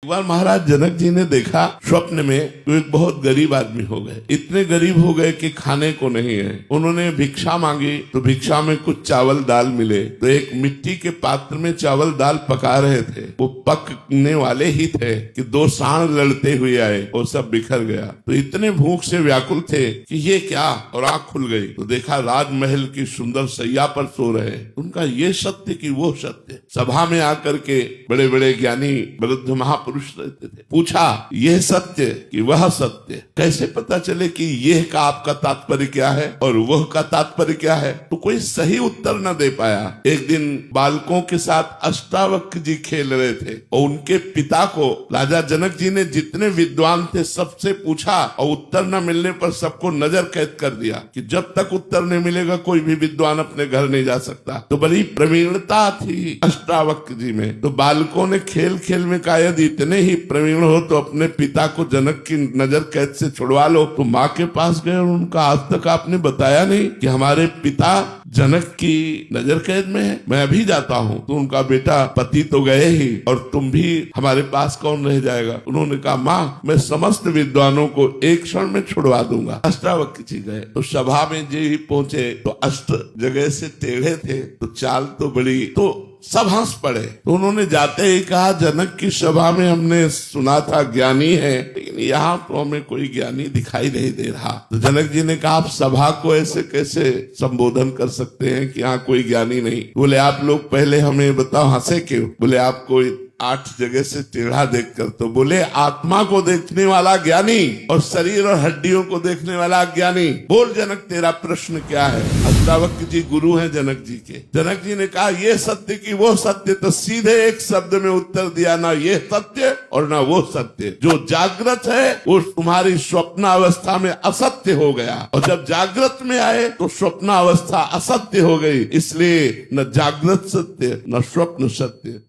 बार महाराज जनक जी ने देखा स्वप्न में तो एक बहुत गरीब आदमी हो गए, इतने गरीब हो गए कि खाने को नहीं है। उन्होंने भिक्षा मांगी तो भिक्षा में कुछ चावल दाल मिले, तो एक मिट्टी के पात्र में चावल दाल पका रहे थे, वो पकने वाले ही थे कि दो सांड लड़ते हुए आए और सब बिखर गया। तो इतने भूख से व्याकुल थे कि ये क्या, और आंख खुल गई तो देखा राजमहल की सुंदर सैया पर सो रहे। उनका ये सत्य कि वो सत्य। सभा में आकर के बड़े बड़े ज्ञानी वृद्ध महापुरुष रहते थे, पूछा यह सत्य कि वह सत्य, कैसे पता चले कि यह का आपका तात्पर्य क्या है और वह का तात्पर्य क्या है? तो कोई सही उत्तर न दे पाया। एक दिन बालकों के साथ अष्टावक्र जी खेल रहे थे और उनके पिता को राजा जनक जी ने जितने विद्वान थे सबसे पूछा और उत्तर न मिलने पर सबको नजर कैद कर दिया कि जब तक उत्तर नहीं मिलेगा कोई भी विद्वान अपने घर नहीं जा सकता। तो बड़ी प्रवीणता थी अष्टावक्र जी में। तो बालकों ने खेल खेल में कहा यदि इतने ही प्रवीण हो तो अपने पिता को जनक की नजर कैद से छुड़वा लो। तो माँ के पास गए और उनका आज तक आपने बताया नहीं कि हमारे पिता जनक की नजर कैद में है, मैं अभी जाता हूँ। तो उनका बेटा पति तो गए ही और तुम भी हमारे पास कौन रह जाएगा? उन्होंने कहा माँ मैं समस्त विद्वानों को एक क्षण में छुड़वा दूंगा। अष्टावक्र जी गए तो सभा में जे ही पहुंचे तो अष्ट जगह से टेढ़े थे, तो चाल तो बड़ी, तो सब हंस पड़े। तो उन्होंने जाते ही कहा जनक की सभा में हमने सुना था ज्ञानी है, लेकिन यहाँ तो हमें कोई ज्ञानी दिखाई नहीं दे रहा। तो जनक जी ने कहा आप सभा को ऐसे कैसे संबोधन कर सकते हैं कि यहाँ कोई ज्ञानी नहीं? बोले आप लोग पहले हमें बताओ हंसे क्यों? बोले आपको 8 जगह से टेढ़ा देखकर। तो बोले आत्मा को देखने वाला ज्ञानी और शरीर और हड्डियों को देखने वाला ज्ञानी। बोल जनक तेरा प्रश्न क्या है? अष्टावक्र जी गुरु हैं जनक जी के। जनक जी ने कहा ये सत्य कि वो सत्य? तो सीधे एक शब्द में उत्तर दिया, ना ये सत्य और ना वो सत्य। जो जागृत है वो तुम्हारी स्वप्न अवस्था में असत्य हो गया, और जब जागृत में आए तो स्वप्न अवस्था असत्य हो गई। इसलिए न जागृत सत्य न स्वप्न सत्य।